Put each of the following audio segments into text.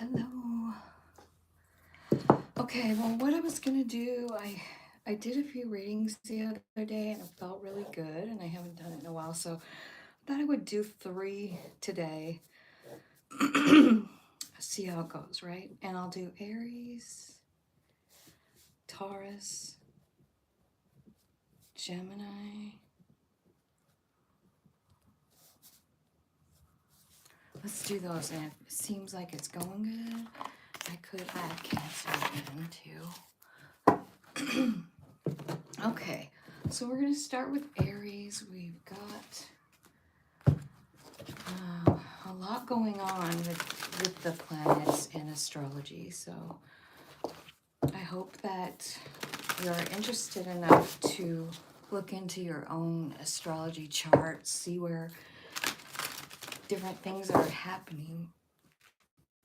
Hello. Okay, well, what I was gonna do, I did a few readings the other day and it felt really good, and I haven't done it in a while, so I thought I would do 3 today. See how it goes, right? And I'll do Aries, Taurus, Gemini. Let's do those, and if it seems like it's going good, I could add Cancer in too. Okay, so we're gonna start with Aries. We've got a lot going on with the planets and astrology, so I hope that you're interested enough to look into your own astrology chart, see where different things are happening,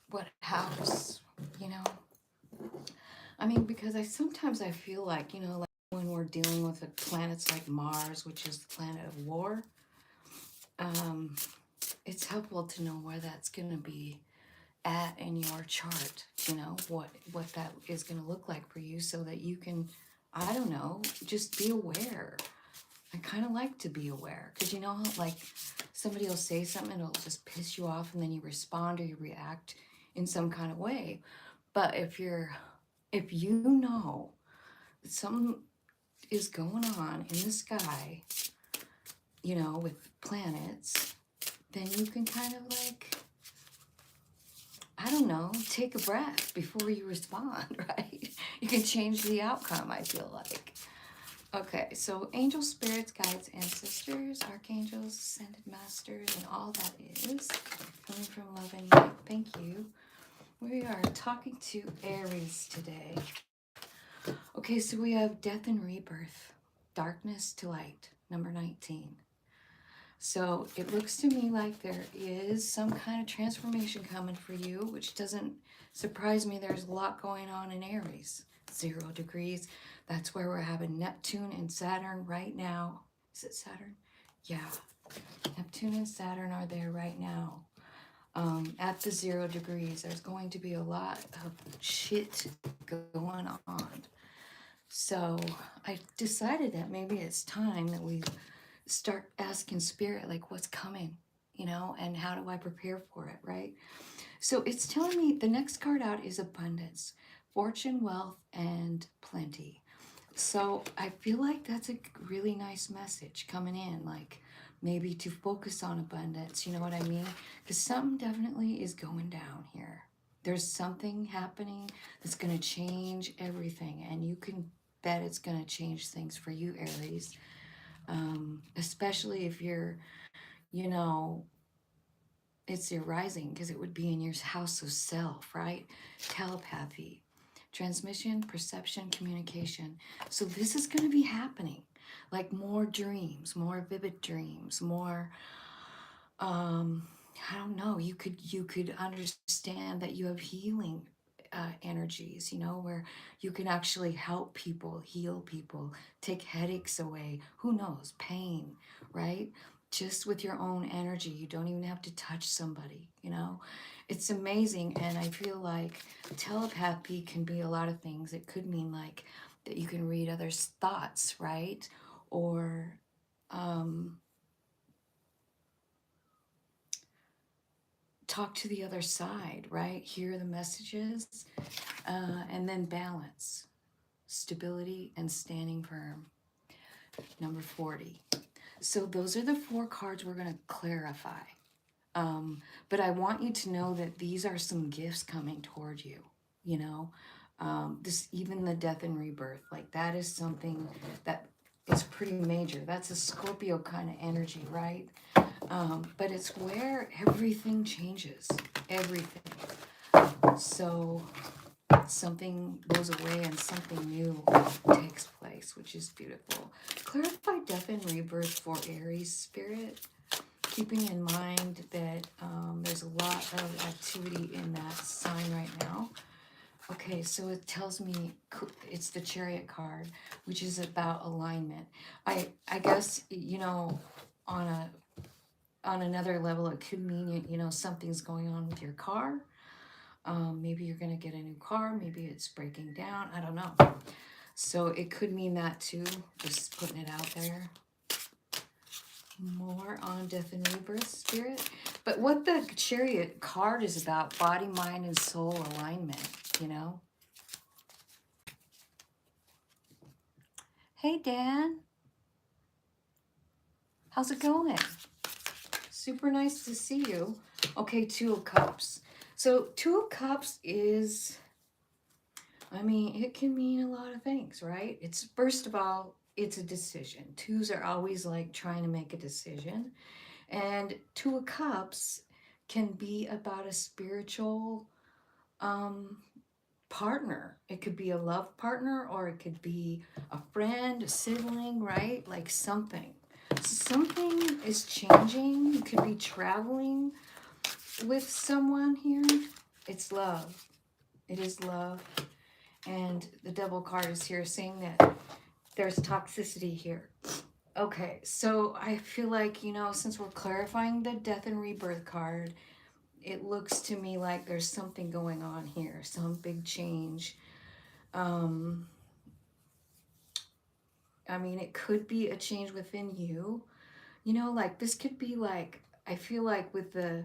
what house, you know. I mean, because sometimes I feel like, like when we're dealing with planets like Mars, which is the planet of war, um, it's helpful to know where that's going to be at in your chart, what that is going to look like for you, so that you can, I don't know, just be aware. I kind of like to be aware, because how, like, somebody will say something and it'll just piss you off, and then you respond or you react in some kind of way. But if you know that something is going on in the sky, with planets, then you can kind of, like, I don't know, take a breath before you respond, right? You can change the outcome, I feel like. Okay, so angel spirits, guides, ancestors, archangels, ascended masters, and all that is coming from love and light. Thank you. We are talking to Aries today. Okay, so we have death and rebirth, darkness to light, number 19. So it looks to me like there is some kind of transformation coming for you, which doesn't surprise me. There's a lot going on in Aries. 0 degrees. That's where we're having Neptune and Saturn right now. Is it Saturn? Yeah. Neptune and Saturn are there right now. At the 0 degrees, there's going to be a lot of shit going on. So I decided that maybe it's time that we start asking spirit, like, what's coming, and how do I prepare for it, right? So it's telling me the next card out is abundance, fortune, wealth, and plenty. So I feel like that's a really nice message coming in, like maybe to focus on abundance, you know what I mean? Because something definitely is going down here. There's something happening that's going to change everything, and you can bet it's going to change things for you, Aries. Especially if you're, you know, it's your rising, because it would be in your house of self, right? Telepathy, transmission, perception, communication. So this is going to be happening, like more dreams, more vivid dreams, more, I don't know, you could understand that you have healing energies, where you can actually help people, heal people, take headaches away, who knows, pain, right? Just with your own energy. You don't even have to touch somebody, It's amazing. And I feel like telepathy can be a lot of things. It could mean like that you can read others' thoughts, right? Or, talk to the other side, right? Hear the messages, and then balance, stability, and standing firm. Number 40. So those are the 4 cards we're going to clarify. But I want you to know that these are some gifts coming toward you, you know. This, even the death and rebirth, like that is something that is pretty major. That's a Scorpio kind of energy, right? But it's where everything changes, everything. So something goes away and something new takes place, which is beautiful. Clarify death and rebirth for Aries spirit, keeping in mind that there's a lot of activity in that sign right now. Okay, so it tells me it's the Chariot card, which is about alignment. I guess, on another level, it could mean, something's going on with your car. Maybe you're going to get a new car. Maybe it's breaking down. I don't know. So it could mean that too. Just putting it out there. More on death and rebirth, Spirit. But what the Chariot card is about, body, mind, and soul alignment, you know? Hey, Dan. How's it going? Super nice to see you. Okay, Two of Cups. So Two of Cups is, I mean, it can mean a lot of things, right? It's, first of all, it's a decision. Twos are always like trying to make a decision. And Two of Cups can be about a spiritual partner. It could be a love partner, or it could be a friend, a sibling, right? Like something. Something is changing. You could be traveling with someone here. It's love. It is love. And the Devil card is here saying that there's toxicity here. Okay, so I feel like, you know, since we're clarifying the death and rebirth card, it looks to me like there's something going on here, some big change. I mean, it could be a change within you. You know, like this could be like, I feel like with the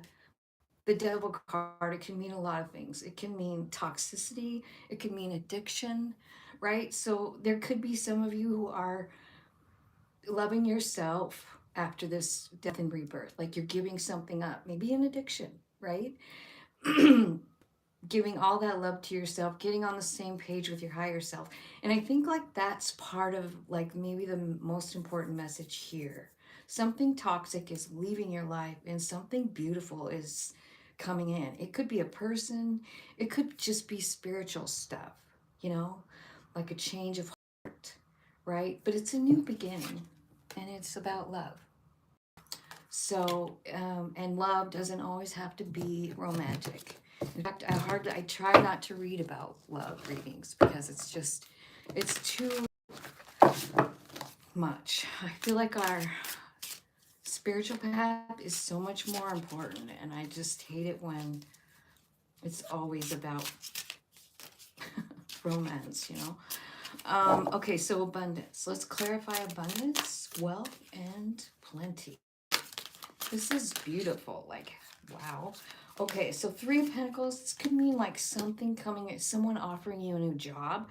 Devil card, it can mean a lot of things. It can mean toxicity, it can mean addiction, right? So there could be some of you who are loving yourself after this death and rebirth, like you're giving something up, maybe an addiction, right? Giving all that love to yourself, getting on the same page with your higher self. And I think like that's part of like maybe the most important message here. Something toxic is leaving your life and something beautiful is coming in. It could be a person, it could just be spiritual stuff, you know, like a change of heart, right? But it's a new beginning and it's about love. So, and love doesn't always have to be romantic. In fact, I try not to read about love readings because it's too much. I feel like our spiritual path is so much more important, and I just hate it when it's always about romance, you know? Okay, so abundance. Let's clarify abundance, wealth, and plenty. This is beautiful. Like, wow. Okay, so Three of Pentacles, this could mean like something coming, someone offering you a new job.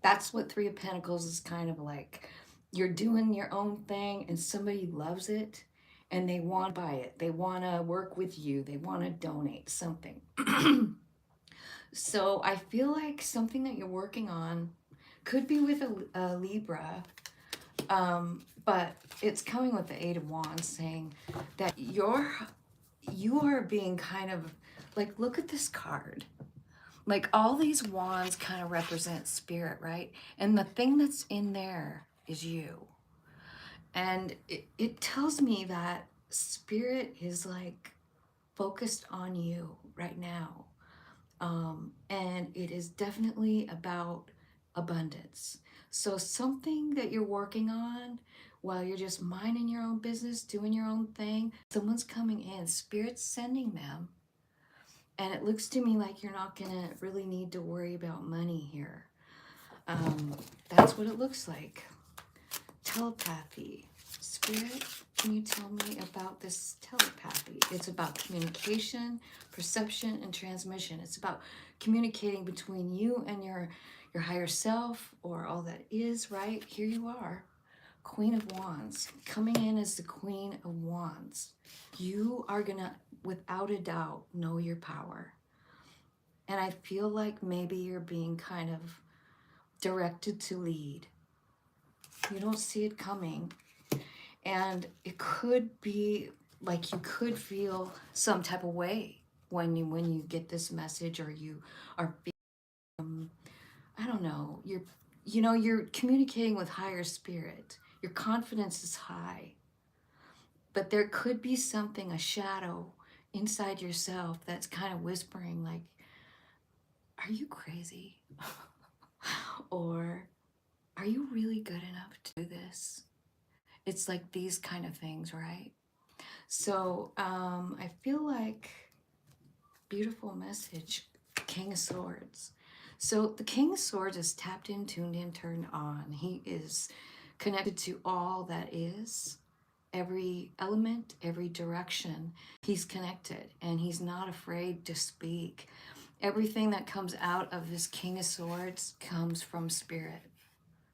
That's what Three of Pentacles is kind of like. You're doing your own thing and somebody loves it and they want to buy it. They want to work with you. They want to donate something. So I feel like something that you're working on could be with a Libra, but it's coming with the Eight of Wands saying that you are being kind of like, look at this card. Like all these wands kind of represent spirit, right? And the thing that's in there is you. And it tells me that spirit is like focused on you right now. And it is definitely about abundance. So something that you're working on while you're just minding your own business, doing your own thing, someone's coming in, spirit's sending them. And it looks to me like you're not gonna really need to worry about money here. That's what it looks like. Telepathy. Spirit, can you tell me about this telepathy? It's about communication, perception, and transmission. It's about communicating between you and your higher self, or all that is, right? Here you are, Queen of Wands, coming in as the Queen of Wands. You are gonna, without a doubt, know your power. And I feel like maybe you're being kind of directed to lead. You don't see it coming. And it could be like you could feel some type of way when you get this message, or you are I don't know, you're communicating with higher spirit. Your confidence is high. But there could be something, a shadow inside yourself that's kind of whispering like, are you crazy? Or are you really good enough to do this? It's like these kind of things, right? So I feel like beautiful message King of Swords. So the King of Swords is tapped in, tuned in, turned on. He is connected to all that is, every element, every direction. He's connected, and he's not afraid to speak. Everything that comes out of this King of Swords comes from spirit.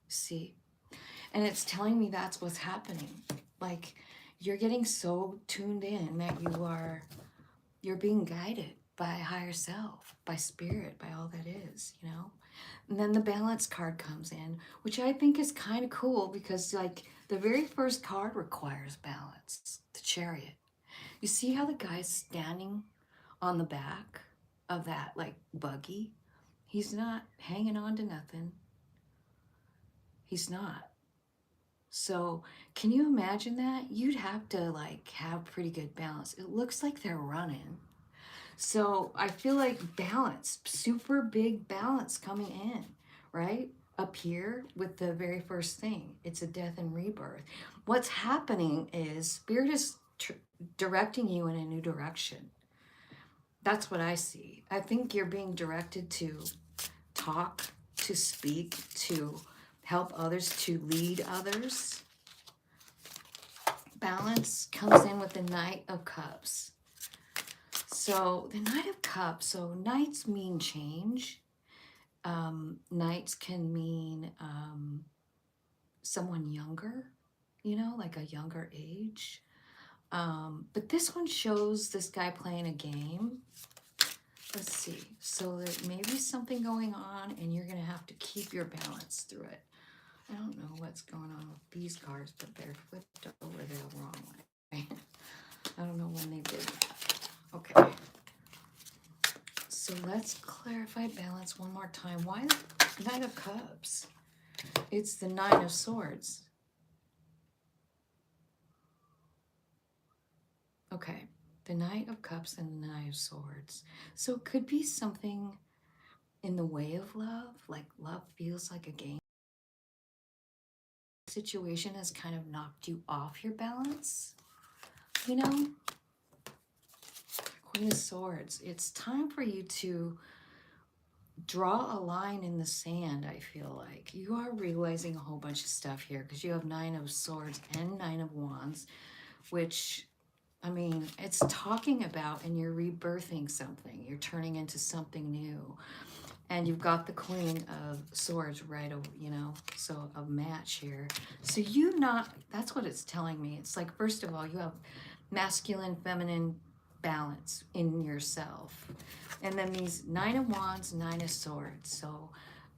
See? And it's telling me that's what's happening. Like, you're getting so tuned in that you're being guided by higher self, by spirit, by all that is, you know? And then the balance card comes in, which I think is kind of cool because, like, the very first card requires balance, the Chariot. You see how the guy's standing on the back of that, like, buggy? He's not hanging on to nothing. He's not. So can you imagine that? You'd have to, like, have pretty good balance. It looks like they're running. So I feel like balance, super big balance coming in, right? Up here with the very first thing, it's a death and rebirth. What's happening is Spirit is directing you in a new direction. That's what I see. I think you're being directed to talk, to speak, to help others, to lead others. Balance comes in with the Knight of Cups. So the Knight of Cups, so knights mean change. Knights can mean someone younger, you know, like a younger age. But this one shows this guy playing a game. Let's see. So there may be something going on and you're going to have to keep your balance through it. I don't know what's going on with these cards, but they're flipped over the wrong way. I don't know when they did that. Okay. So let's clarify balance one more time. Why the Knight of Cups? It's the Nine of Swords. Okay, the Knight of Cups and the Nine of Swords. So it could be something in the way of love, like love feels like a game. The situation has kind of knocked you off your balance, you know? Queen of Swords. It's time for you to draw a line in the sand, I feel like. You are realizing a whole bunch of stuff here because you have Nine of Swords and Nine of Wands, which, I mean, it's talking about, and you're rebirthing something. You're turning into something new. And you've got the Queen of Swords right over, you know, so a match here. So that's what it's telling me. It's like, first of all, you have masculine, feminine balance in yourself. And then these Nine of Wands, Nine of Swords. So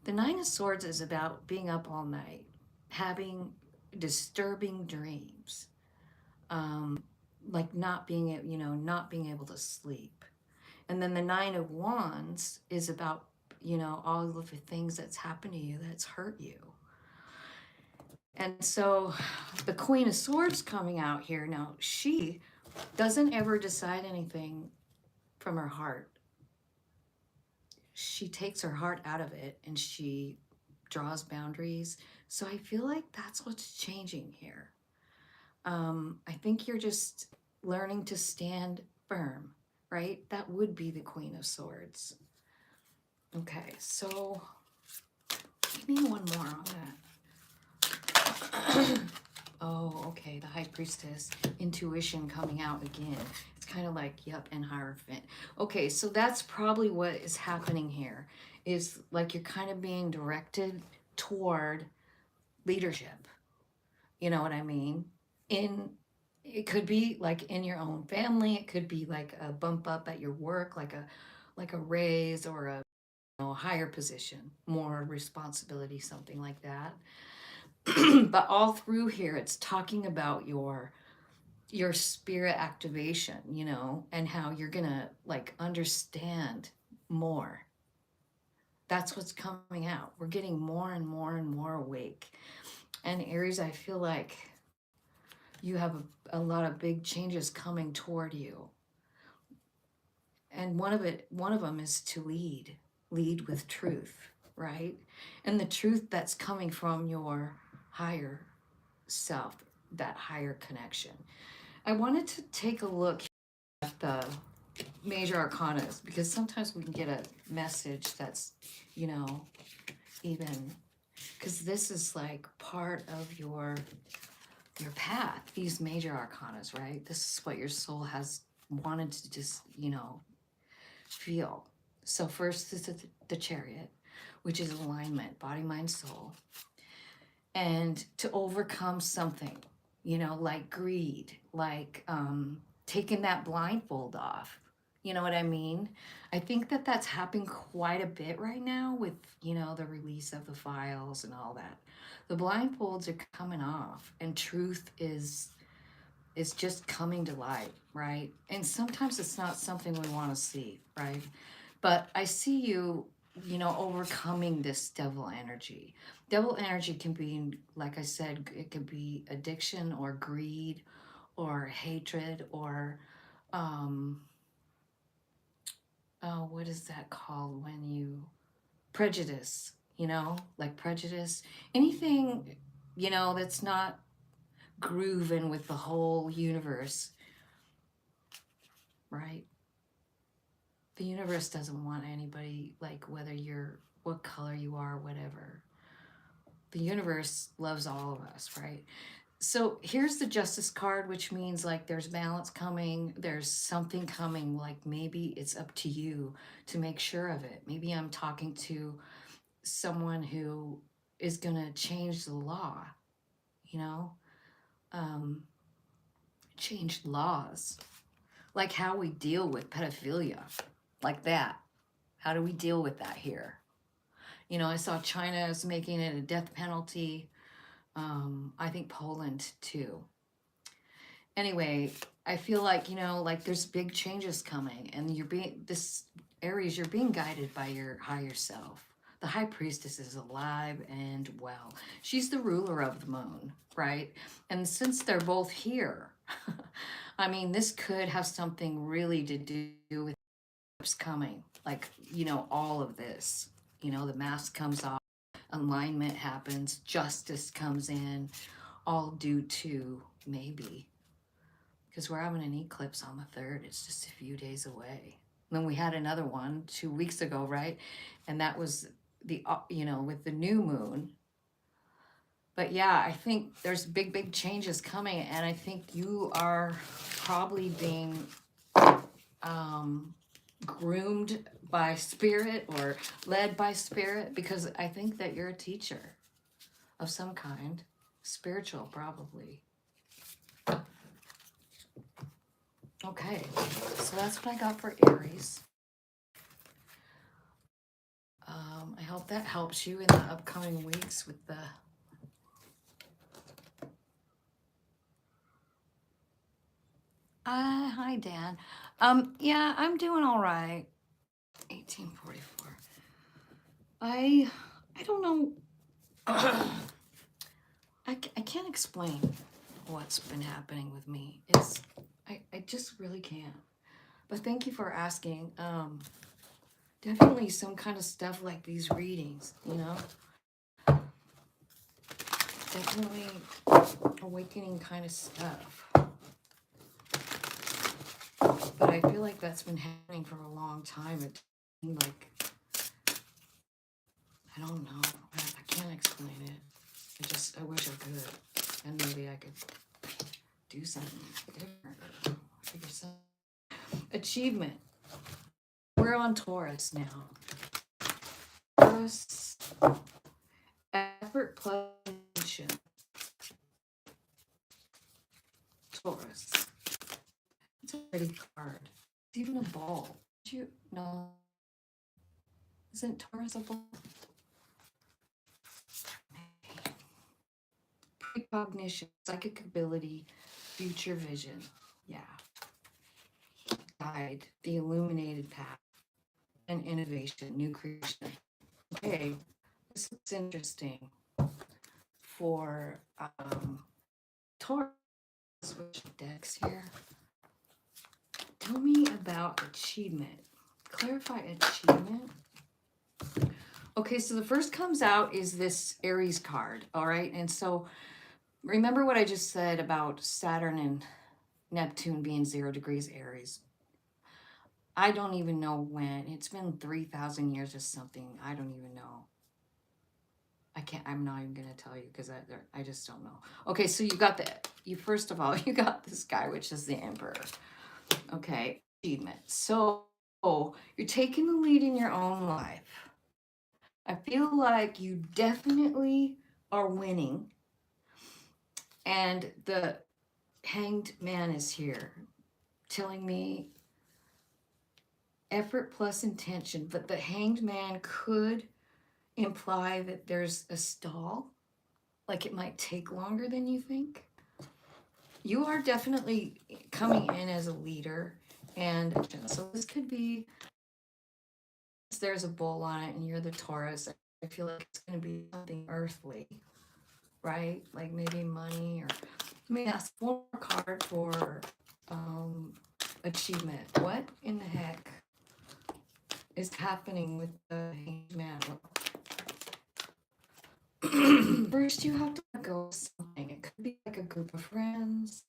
the Nine of Swords is about being up all night, having disturbing dreams, like not being able to sleep. And then the Nine of Wands is about, you know, all of the things that's happened to you that's hurt you. And so the Queen of Swords coming out here now, she doesn't ever decide anything from her heart. She takes her heart out of it and she draws boundaries. So I feel like that's what's changing here. I think you're just learning to stand firm, right? That would be the Queen of Swords. Okay, so give me one more on that. Oh, okay, the High Priestess, intuition coming out again. It's kind of like, yep, and Hierophant. Okay, so that's probably what is happening here, is like you're kind of being directed toward leadership. You know what I mean? It could be like in your own family. It could be like a bump up at your work, like a raise or a higher position, more responsibility, something like that. But all through here, it's talking about your spirit activation, you know, and how you're gonna like understand more. That's what's coming out. We're getting more and more and more awake. And Aries, I feel like you have a lot of big changes coming toward you. And one of them is to lead with truth, right? And the truth that's coming from your higher self, that higher connection. I wanted to take a look at major arcanas, because sometimes we can get a message that's, you know, even, because this is like part of your path, these major arcanas, right? This is what your soul has wanted to just, you know, feel. So first is the Chariot, which is alignment, body, mind, soul. And to overcome something, you know, like greed, like taking that blindfold off. You know what I mean? I think that that's happening quite a bit right now with, you know, the release of the files and all that. The blindfolds are coming off, and truth is just coming to light, right? And sometimes it's not something we want to see, right? But I see you, you know, overcoming this devil energy. Devil energy can be, like I said, it could be addiction or greed or hatred or, um, oh, what is that called when you, prejudice, you know, like prejudice, anything, you know, that's not grooving with the whole universe, right? The universe doesn't want anybody, like whether you're what color you are, whatever. The universe loves all of us, right? So here's the Justice card, which means like there's balance coming, there's something coming, like maybe it's up to you to make sure of it. Maybe I'm talking to someone who is going to change the law, you know, um, change laws, like how we deal with pedophilia, like that. How do we deal with that here? You know, I saw China is making it a death penalty. I think Poland too. Anyway, I feel like, you know, like there's big changes coming, and you're being, this Aries, you're being guided by your higher self. The high priestess is alive and well. She's the ruler of the moon, right? And since they're both here, I mean, this could have something really to do with what's coming. Like, you know, all of this, you know, the mask comes off, alignment happens, justice comes in, all due to maybe, because we're having an eclipse on the 3rd. It's just a few days away. And then we had another one 2 weeks ago, right? And that was the, you know, with the new moon. But yeah, I think there's big changes coming, and I think you are probably being groomed by spirit or led by spirit, because I think that you're a teacher of some kind, spiritual probably. Okay, so that's what I got for Aries. I hope that helps you in the upcoming weeks with the hi Dan. Yeah, I'm doing all right. 1844. I don't know. I can't explain what's been happening with me. I just really can't. But thank you for asking. Definitely some kind of stuff like these readings, you know? Definitely awakening kind of stuff. But I feel like that's been happening for a long time. It like, I don't know. I can't explain it. I wish I could. And maybe I could do something different or figure something. Achievement. We're on Taurus now. Taurus, effort plus intention. Taurus. It's a pretty card. It's even a ball. Did you know? Isn't Taurus a ball? Precognition, psychic ability, future vision. Yeah. Guide, the illuminated path, and innovation, new creation. Okay, this looks interesting for Taurus. Switch decks here. Tell me about achievement. Clarify achievement. Okay, so the first comes out is this Aries card, all right? And so remember what I just said about Saturn and Neptune being 0 degrees Aries. I don't even know when. It's been 3,000 years or something. I don't even know. I can't, I'm not even going to tell you because I just don't know. Okay, so first of all, you got this guy, which is the Emperor. Okay, achievement. So you're taking the lead in your own life. I feel like you definitely are winning. And the Hanged Man is here telling me effort plus intention, but the Hanged Man could imply that there's a stall, like it might take longer than you think. You are definitely coming in as a leader, and so this could be there's a bull on it and you're the Taurus. I feel like it's going to be something earthly, right? Like maybe money, or let me ask one more card for achievement. What in the heck is happening with the Hanged Man? First, you have to let go of something. It could be like a group of friends.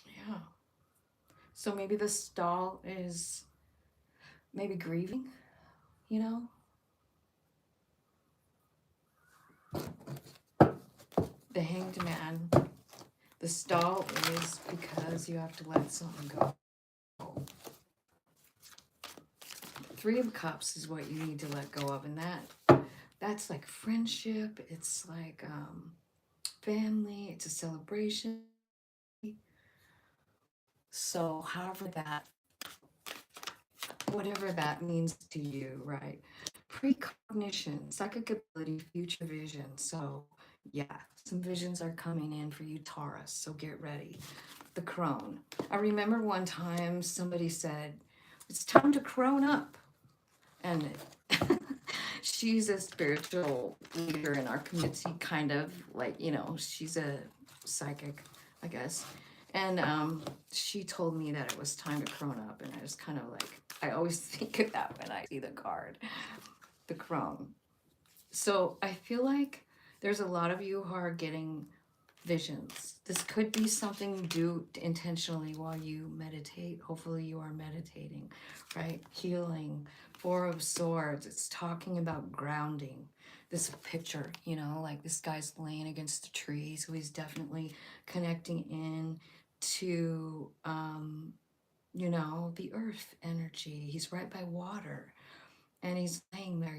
Yeah. So maybe the stall is maybe grieving, you know? The Hanged Man. The stall is because you have to let something go. Three of Cups is what you need to let go of, and that's like friendship. It's like family. It's a celebration. So, whatever that means to you, right? Precognition, psychic ability, future vision. So, yeah, some visions are coming in for you, Taurus. So get ready. The crone. I remember one time somebody said, "It's time to crone up," and she's a spiritual leader in our community, kind of like, she's a psychic, I guess. And she told me that it was time to crone up, and I was kind of like, I always think of that when I see the card, the crone. So I feel like there's a lot of you who are getting visions. This could be something you do intentionally while you meditate. Hopefully you are meditating, right? Healing. Four of Swords. It's talking about grounding. This picture, like this guy's laying against a tree, so he's definitely connecting in to the earth energy. He's right by water, and he's laying there.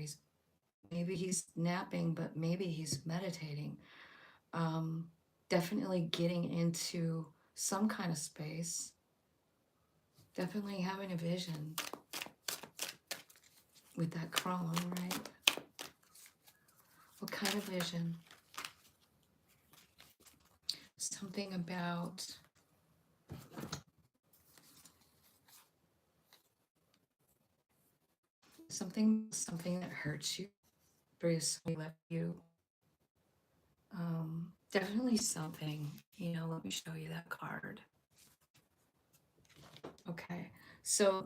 Maybe he's napping, but maybe he's meditating. um, Definitely getting into some kind of space, definitely having a vision with that crone, right? What kind of vision? Something about something that hurts you, very slowly left you. Definitely something, let me show you that card. Okay, so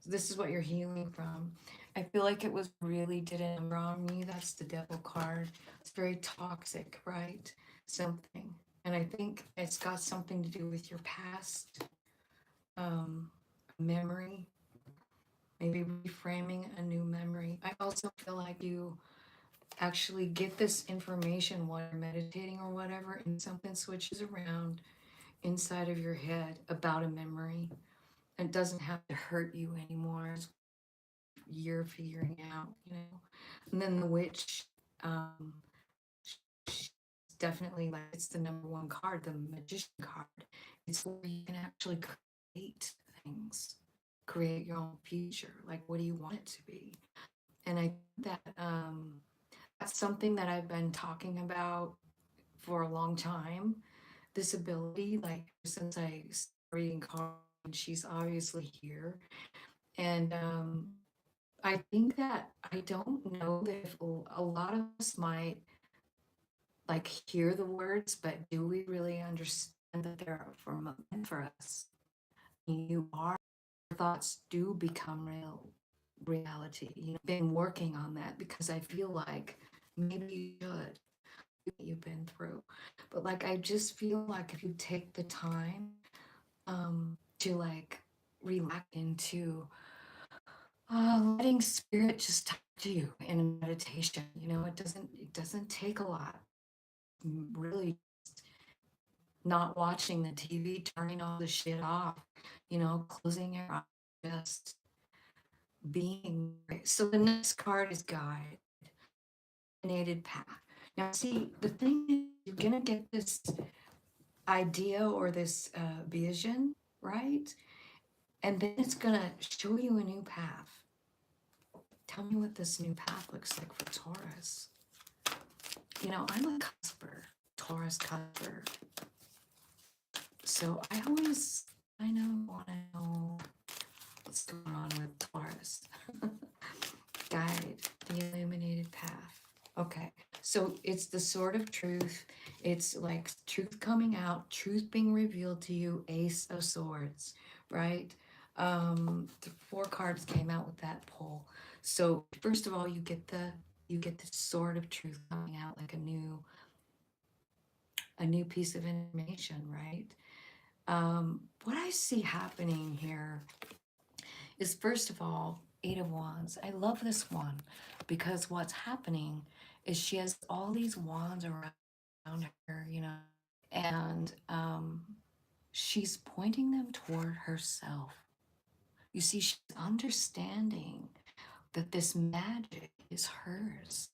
this is what you're healing from. I feel like it was really didn't wrong me. That's the Devil card. It's very toxic, right? Something. And I think it's got something to do with your past, memory, maybe reframing a new memory. I also feel like you actually get this information while you're meditating or whatever, and something switches around inside of your head about a memory. It doesn't have to hurt you anymore. You're figuring out. And then the witch, um, she's definitely like, it's the number one card, the magician card. It's where you can actually create things, create your own future. Like, what do you want it to be? And I think that that's something that I've been talking about for a long time. This ability, like since I started reading cards, she's obviously here. And I think that I don't know if a lot of us might like hear the words, but do we really understand that they're meant for us? You are, thoughts do become reality. Been working on that because I feel like maybe you should. you've been through. But like, I just feel like if you take the time to like relax into letting spirit just talk to you in meditation. You know, it doesn't take a lot. Really, not watching the TV, turning all the shit off, you know, closing your eyes, just being. So the next card is guide, illuminated path. Now, see, the thing is, you're gonna get this idea or this vision, right? And then it's gonna show you a new path. Tell me what this new path looks like for Taurus. You know, I'm a cusper, Taurus cusper. So I want to know what's going on with Taurus. Guide, the illuminated path. Okay, so it's the sword of truth. It's like truth coming out, truth being revealed to you, Ace of Swords, right? The four cards came out with that pull. So first of all, you get the sword of truth coming out like a new piece of information, right? What I see happening here is, first of all, Eight of Wands. I love this one because what's happening is she has all these wands around her, you know, and she's pointing them toward herself. You see, she's understanding that this magic is hers.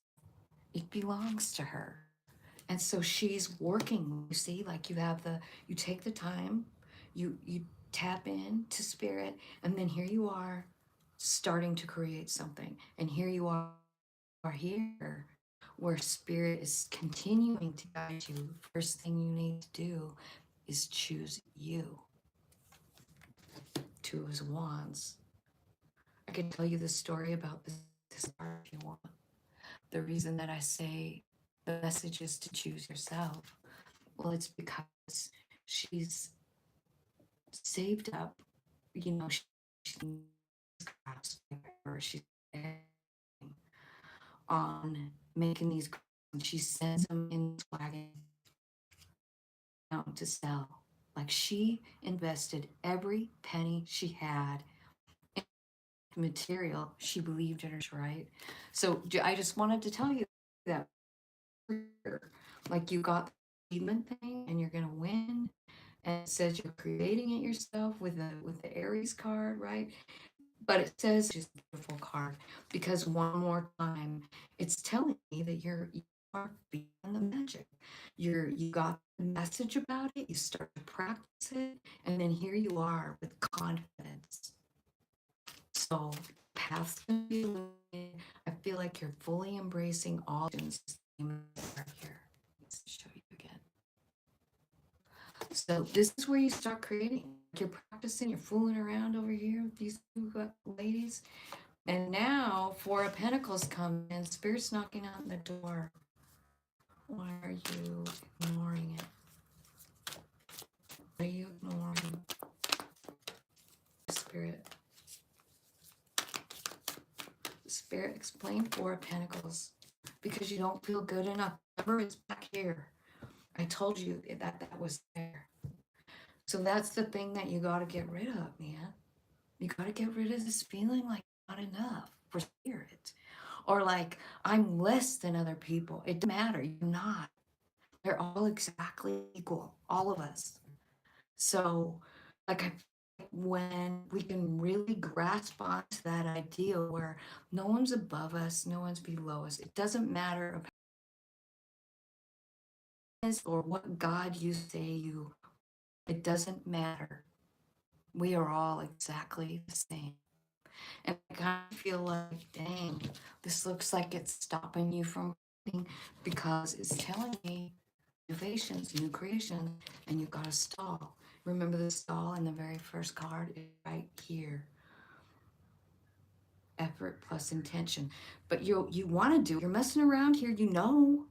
It belongs to her. And so she's working. You see, like you take the time, you tap into spirit, and then here you are starting to create something. And here you are here where spirit is continuing to guide you. First thing you need to do is choose you. Two of Wands. I can tell you the story about this card if you want. The reason that I say the message is to choose yourself, well, it's because she's saved up, you know, she's on making these, she sends them in wagon to sell. Like, she invested every penny she had in material. She believed in her, right? So I just wanted to tell you that, like, you got the achievement thing and you're gonna win, and it says you're creating it yourself with the Aries card, right? But it says it's a beautiful card because one more time, it's telling me that you are being the magic. You got the message about it, you start to practice it, and then here you are with confidence. So path's gonna be illuminated. I feel like you're fully embracing all options here. Let's show you again. So this is where you start creating. You're practicing, you're fooling around over here with these two ladies. And now Four of Pentacles come in, Spirit's knocking on the door. Why are you ignoring it? Why are you ignoring Spirit? Spirit, explain Four of Pentacles. Because you don't feel good enough. Remember, it's back here. I told you that was there. So that's the thing that you got to get rid of, man. You got to get rid of this feeling like not enough for spirit. Or like, I'm less than other people. It doesn't matter. You're not. They're all exactly equal, all of us. So, like, when we can really grasp onto that idea where no one's above us, no one's below us, it doesn't matter or what God you say you, it doesn't matter. We are all exactly the same. And I kind of feel like, dang, this looks like it's stopping you from because it's telling me innovations, new creations, and you've got to stall. Remember the stall in the very first card is right here. Effort plus intention. But you want to do, you're messing around here, you know,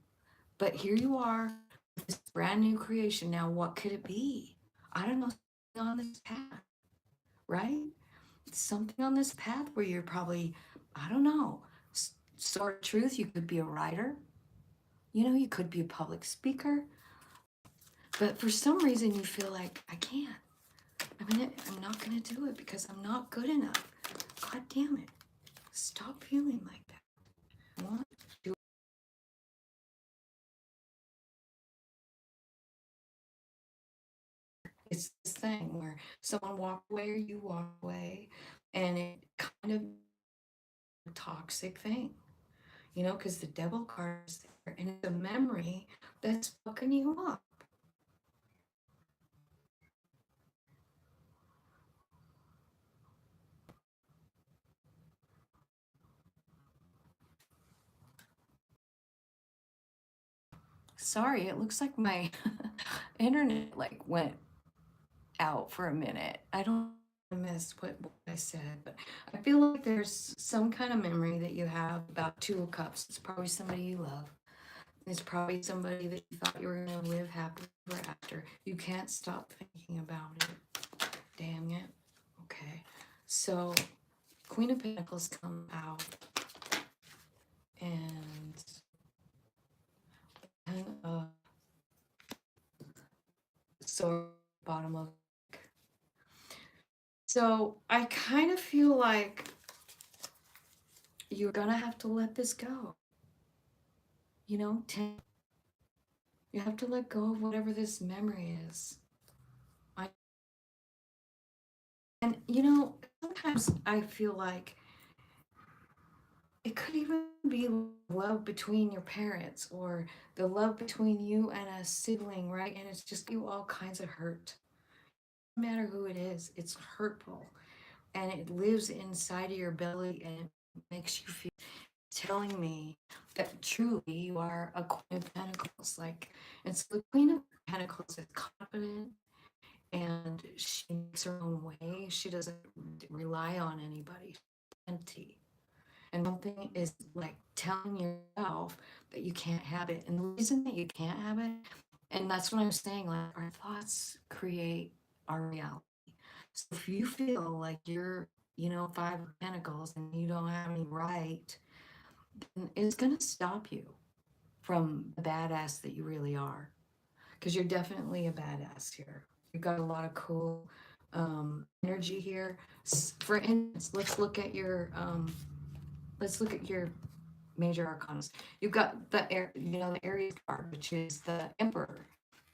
but here you are with this brand new creation. Now, what could it be? I don't know, on this path, right? Something on this path where you're probably, I don't know, sort of truth. You could be a writer, You know, you could be a public speaker, but for some reason you feel like, I can't. I'm not gonna do it because I'm not good enough. God damn it. Stop feeling like that. I want to do it's this thing where someone walked away or you walk away, and it kind of a toxic thing, you know, because the devil card is there and it's a memory that's fucking you up. Sorry, it looks like my internet like went out for a minute. I don't miss what I said, but I feel like there's some kind of memory that you have about Two of Cups. It's probably somebody you love. It's probably somebody that you thought you were going to live happily ever after. You can't stop thinking about it. Dang it. Okay. So, Queen of Pentacles come out, and so bottom of. So I kind of feel like you're gonna have to let this go. You know, you have to let go of whatever this memory is. I, and you know, sometimes I feel like it could even be love between your parents or the love between you and a sibling, right? And it's just you all kinds of hurt. No matter who it is, it's hurtful. And it lives inside of your belly and it makes you feel telling me that truly you are a Queen of Pentacles. Like, and so the Queen of Pentacles is confident and she makes her own way. She doesn't rely on anybody. Empty. And something is like telling yourself that you can't have it. And the reason that you can't have it, and that's what I'm saying, like our thoughts create our reality. So if you feel like you're, you know, Five of Pentacles and you don't have any right, then it's going to stop you from the badass that you really are. Because you're definitely a badass here. You've got a lot of cool energy here. For instance, let's look at your major arcanas. You've got the Aries card, which is the Emperor.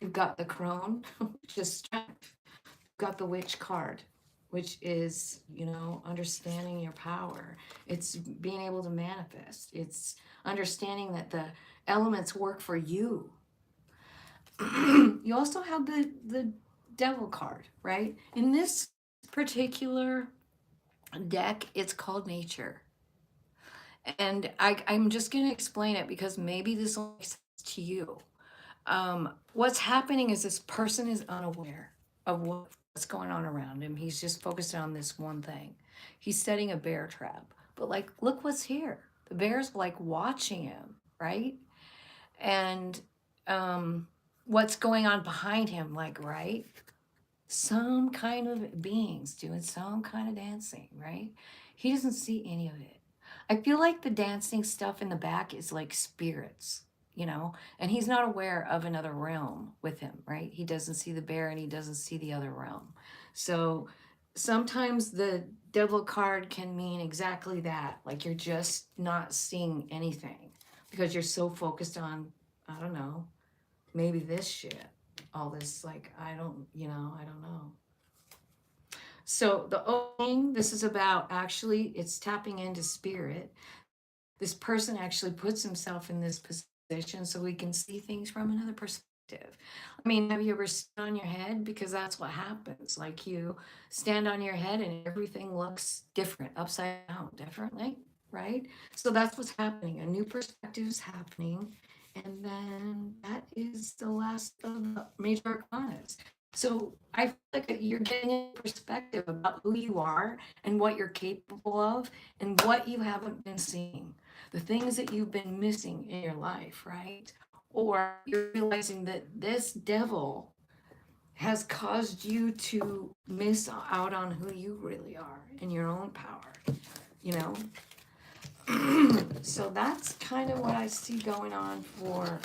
You've got the Crone, which is strength. You've got the Witch card, which is, you know, understanding your power. It's being able to manifest. It's understanding that the elements work for you. You also have the Devil card, right? In this particular deck, it's called Nature. And I'm just going to explain it because maybe this will make sense to you. What's happening is this person is unaware of what's going on around him. He's just focused on this one thing. He's setting a bear trap. But like, look what's here. The bear's like watching him, right? And what's going on behind him, like, right? Some kind of beings doing some kind of dancing, right? He doesn't see any of it. I feel like the dancing stuff in the back is like spirits, you know, and he's not aware of another realm with him, right? He doesn't see the bear and he doesn't see the other realm. So sometimes the devil card can mean exactly that. Like you're just not seeing anything because you're so focused on, I don't know, maybe this shit. All this, like, I don't, you know, I don't know. So the owning, this is about actually, it's tapping into spirit. This person actually puts himself in this position so he can see things from another perspective. I mean, have you ever stood on your head? Because that's what happens. Like you stand on your head and everything looks different, upside down, differently, right? So that's what's happening. A new perspective is happening. And then that is the last of the major arcanas. So I feel like you're getting a perspective about who you are and what you're capable of and what you haven't been seeing, the things that you've been missing in your life, right? Or you're realizing that this devil has caused you to miss out on who you really are and your own power, you know? So that's kind of what I see going on for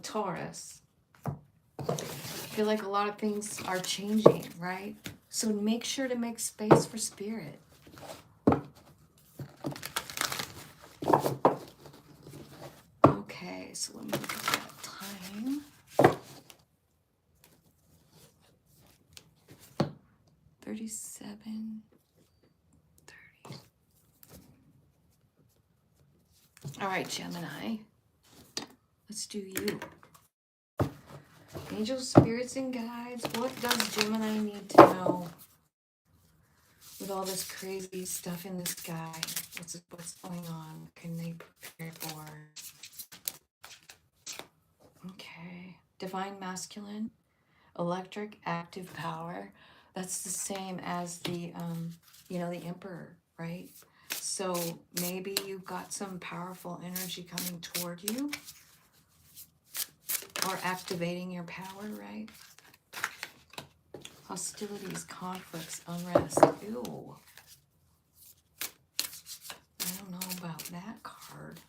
Taurus. I feel like a lot of things are changing, right? So make sure to make space for spirit. Okay, so let me look at that time. 37, 30. All right, Gemini. Let's do you. Angels, spirits, and guides. What does Gemini need to know with all this crazy stuff in the sky? What's going on? Can they prepare for? Okay. Divine masculine, electric, active power. That's the same as the the emperor, right? So maybe you've got some powerful energy coming toward you or activating your power, right? Hostilities, conflicts, unrest. Ew. I don't know about that card.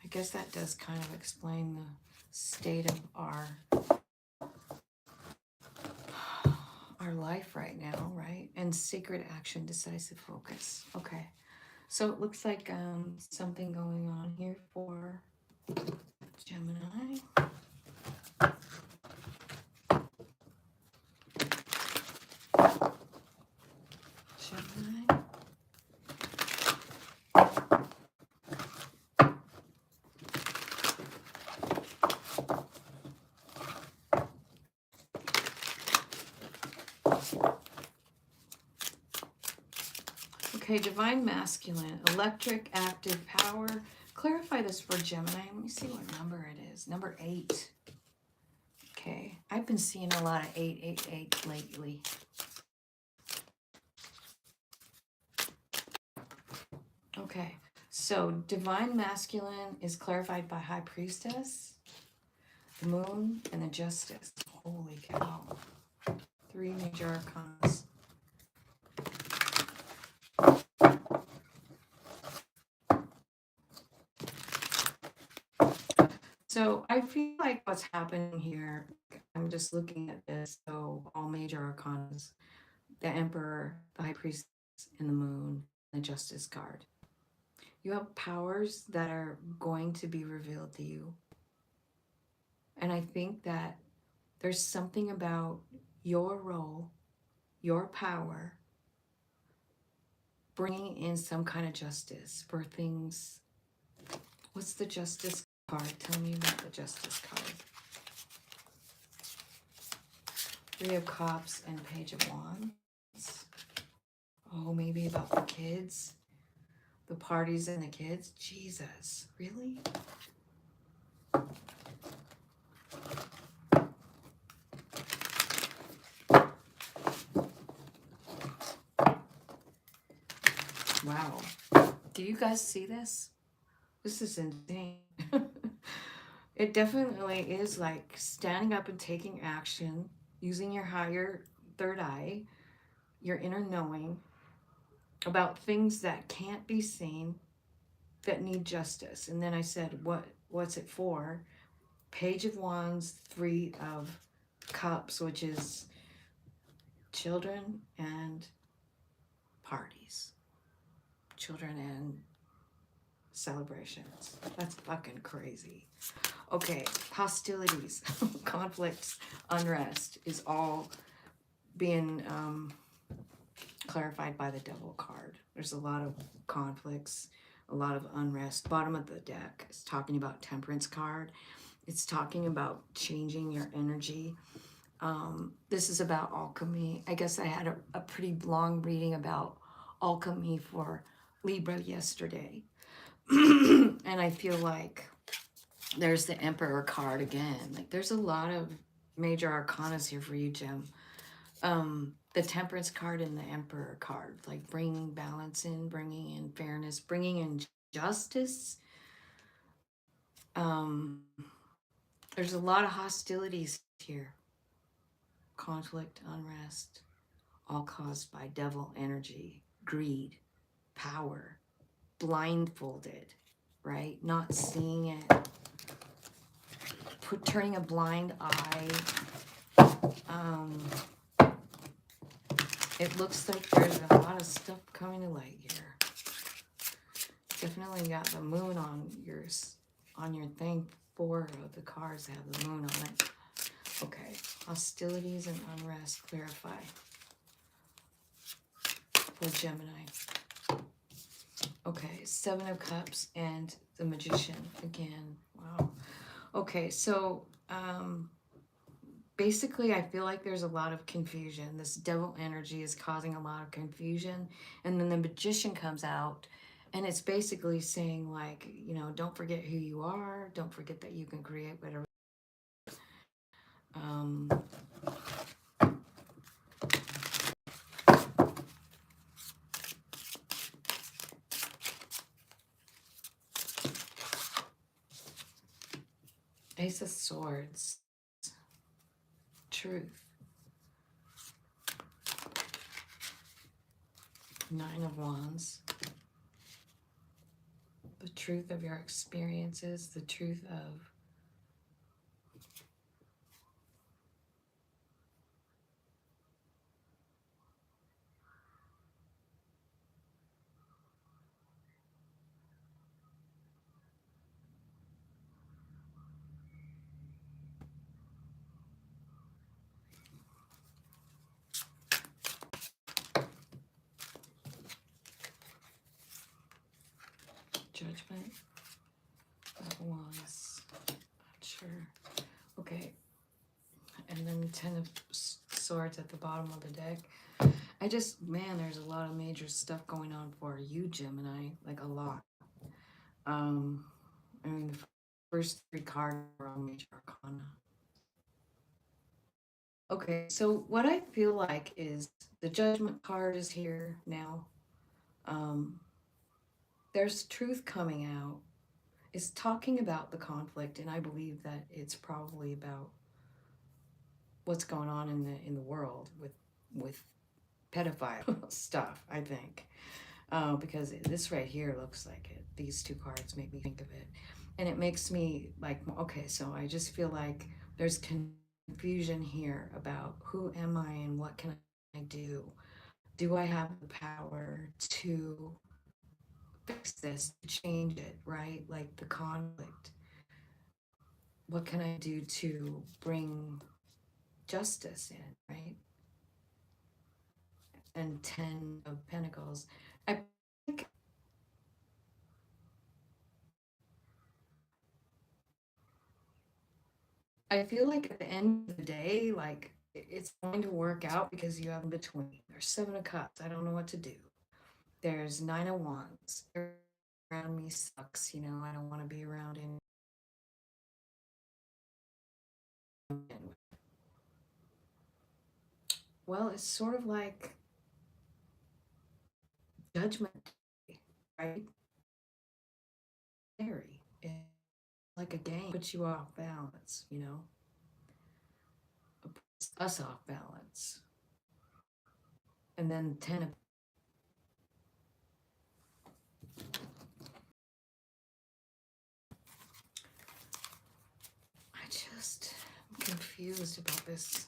I guess that does kind of explain the state of our life right now, right? And secret action, decisive focus. Okay. So it looks like something going on here for Gemini. Gemini. Okay, divine masculine, electric, active power. Clarify this for Gemini. Let me see what number it is. Number 8. Okay, I've been seeing a lot of 888 lately. Okay, so divine masculine is clarified by high priestess, the moon, and the justice. Holy cow. 3 major arcana. So I feel like what's happening here, I'm just looking at this. So all major arcana, the emperor, the high priest, and the moon, the justice card. You have powers that are going to be revealed to you. And I think that there's something about your role, your power, bringing in some kind of justice for things. What's the justice card? Tell me about the justice card. 3 of Cups and Page of Wands. Oh, maybe about the kids. The parties and the kids. Jesus, really? Wow. Do you guys see this? This is insane. It definitely is like standing up and taking action, using your higher third eye, your inner knowing about things that can't be seen, that need justice. And then I said, what's it for? Page of Wands, 3 of Cups, which is children and parties. Children and celebrations. That's fucking crazy. Okay, hostilities, conflicts, unrest is all being clarified by the Devil card. There's a lot of conflicts, a lot of unrest. Bottom of the deck is talking about Temperance card. It's talking about changing your energy. This is about alchemy. I guess I had a pretty long reading about alchemy for Libra yesterday. And I feel like there's the Emperor card again. Like there's a lot of major arcanas here for you, Gem. The Temperance card and the Emperor card, like bringing balance in, bringing in fairness, bringing in justice. There's a lot of hostilities here. Conflict, unrest, all caused by devil energy, greed, power, blindfolded, right? Not seeing it, turning a blind eye. It looks like there's a lot of stuff coming to light here. Definitely got the moon on your thing. 4 of the cards have the moon on it. Okay, hostilities and unrest, clarify for Gemini. Okay, 7 of Cups and the Magician again. Wow. Okay, so basically I feel like there's a lot of confusion. This devil energy is causing a lot of confusion, and then the Magician comes out, and it's basically saying, like, you know, don't forget who you are, don't forget that you can create whatever. Ace of Swords, truth. 9 of Wands, the truth of your experiences, the truth of Judgment. That was, not sure. Okay, and then 10 of Swords at the bottom of the deck. Man, there's a lot of major stuff going on for you, Gemini, like a lot. I mean, the first 3 cards are on major arcana. Okay, so what I feel like is the Judgment card is here now. There's truth coming out. It's talking about the conflict, and I believe that it's probably about what's going on in the world with pedophile stuff, I think. Because this right here looks like it. These 2 cards make me think of it. And it makes me like, okay, so I just feel like there's confusion here about who am I and what can I do? Do I have the power to fix this, to change it, right? Like the conflict. What can I do to bring justice in, right? And 10 of Pentacles. I think I feel like at the end of the day, like it's going to work out because you have in between. There's 7 of Cups. I don't know what to do. There's 9 of Wands. Around me sucks, you know. I don't want to be around anyone. Well, it's sort of like Judgment, right? Scary. It's like a game, puts you off balance, you know. It puts us off balance. And then 10 of I'm confused about this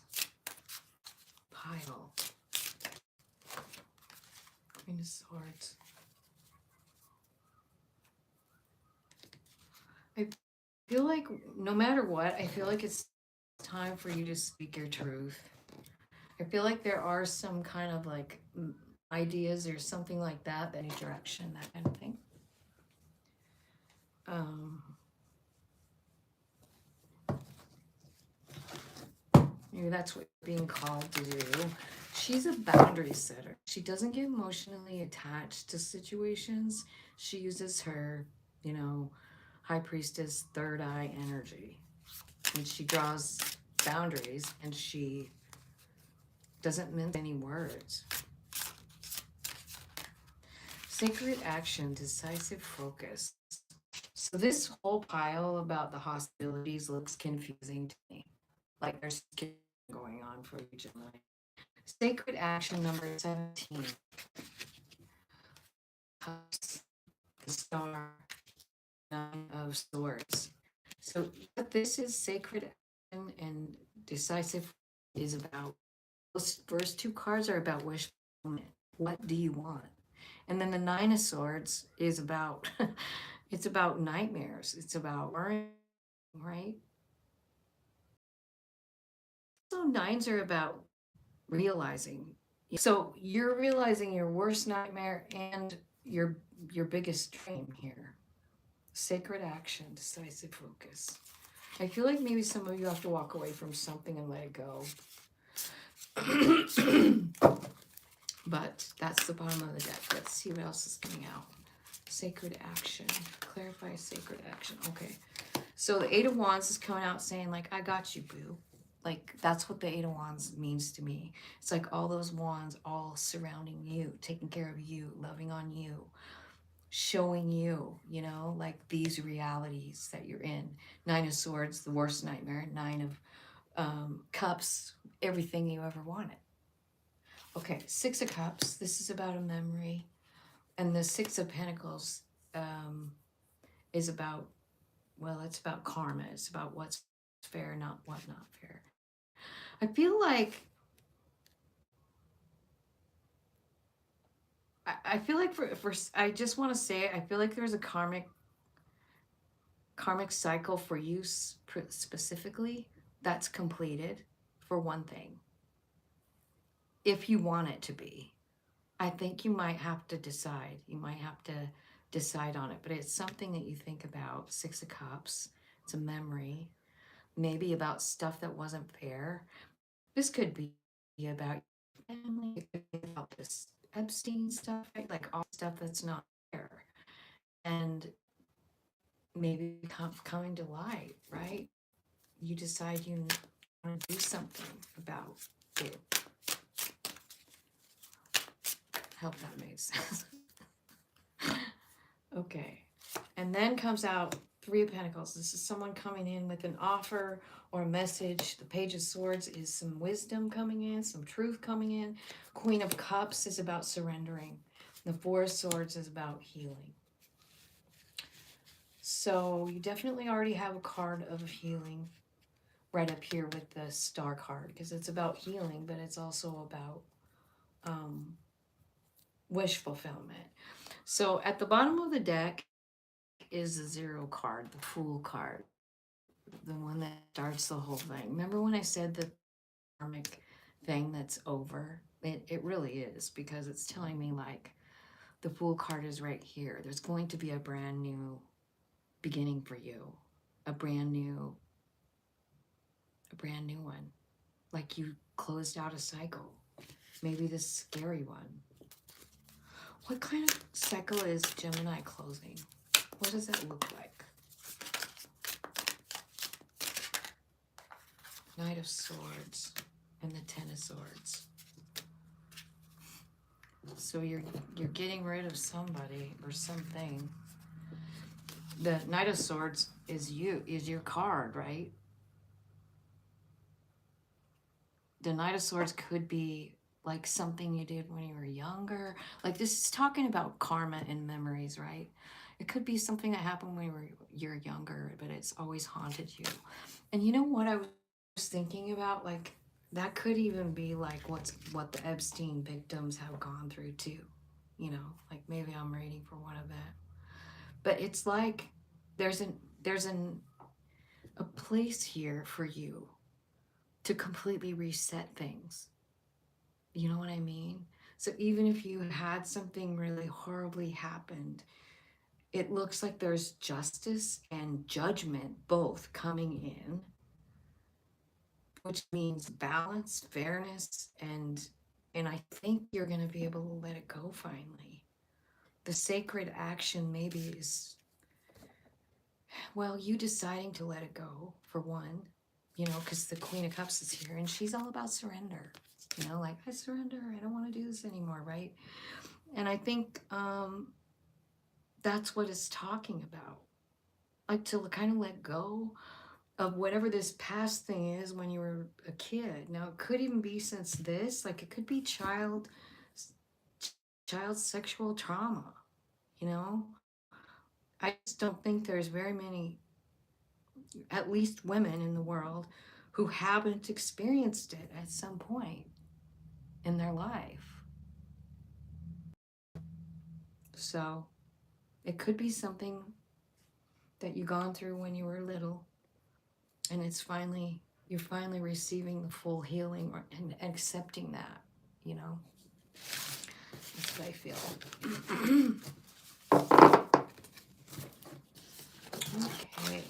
pile. Queen of Swords. I feel like no matter what, I feel like it's time for you to speak your truth. I feel like there are some kind of like ideas or something like that, any direction, that kind of thing. Maybe that's what you're being called to do. She's a boundary setter. She doesn't get emotionally attached to situations. She uses her, you know, High Priestess third eye energy. And she draws boundaries, and she doesn't mince any words. Sacred action, decisive focus. So this whole pile about the hostilities looks confusing to me. Like there's going on for you, Gemini. Sacred action number 17. Cups, the star, 9 of Swords. So what this is, sacred action and decisive, is about. Those first two cards are about wish fulfillment. What do you want? And then the 9 of Swords is about it's about nightmares. It's about worrying, right? So nines are about realizing. So you're realizing your worst nightmare and your biggest dream here. Sacred action, decisive focus. I feel like maybe some of you have to walk away from something and let it go. But that's the bottom of the deck. Let's see what else is coming out. Sacred action. Clarify sacred action. Okay. So the 8 of Wands is coming out saying, like, I got you, boo. Like, that's what the 8 of Wands means to me. It's like all those wands all surrounding you, taking care of you, loving on you, showing you, you know, like these realities that you're in. 9 of Swords, the worst nightmare. 9 of Cups, everything you ever wanted. Okay, 6 of Cups, this is about a memory. And the 6 of Pentacles is about, well, it's about karma. It's about what's fair, not what not fair. I feel like, I feel like for I just want to say, I feel like there's a karmic cycle for you specifically that's completed for one thing. If you want it to be, I think you might have to decide. You might have to decide on it, but it's something that you think about. 6 of Cups, it's a memory, maybe about stuff that wasn't fair. This could be about family, it could be about this Epstein stuff, right? Like all stuff that's not fair. And maybe coming to light, right? You decide you want to do something about it. Hope that made sense. Okay. And then comes out 3 of Pentacles. This is someone coming in with an offer or a message. The Page of Swords is some wisdom coming in, some truth coming in. Queen of Cups is about surrendering. The 4 of Swords is about healing. So you definitely already have a card of healing right up here with the Star card, because it's about healing, but it's also about wish fulfillment. So at the bottom of the deck is the 0 card, the Fool card, the one that starts the whole thing. Remember when I said the karmic thing that's over? It really is, because it's telling me, like, the Fool card is right here. There's going to be a brand new beginning for you, a brand new one. Like you closed out a cycle, maybe this scary one. What kind of cycle is Gemini closing? What does that look like? Knight of Swords and the 10 of Swords. So you're getting rid of somebody or something. The Knight of Swords is your card, right? The Knight of Swords could be like something you did when you were younger. Like, this is talking about karma and memories, right? It could be something that happened when you're younger, but it's always haunted you. And you know what I was thinking about? Like, that could even be like what the Epstein victims have gone through too. You know, like maybe I'm reading for one of that. But it's like there's a place here for you to completely reset things. You know what I mean? So even if you had something really horribly happened, it looks like there's justice and judgment both coming in, which means balance, fairness, and I think you're going to be able to let it go finally. The sacred action maybe is, well, you deciding to let it go, for one, you know, because the Queen of Cups is here and she's all about surrender. You know, like, I surrender, I don't want to do this anymore, right? And I think that's what it's talking about. Like, to kind of let go of whatever this past thing is when you were a kid. Now it could even be since this, like it could be child sexual trauma, you know? I just don't think there's very many, at least women in the world, who haven't experienced it at some point in their life. So it could be something that you gone through when you were little, and you're finally receiving the full healing and accepting that, you know. That's what I feel. Okay.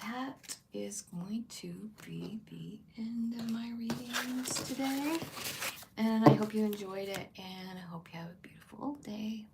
That is going to be the end of my readings today. And I hope you enjoyed it, and I hope you have a beautiful day.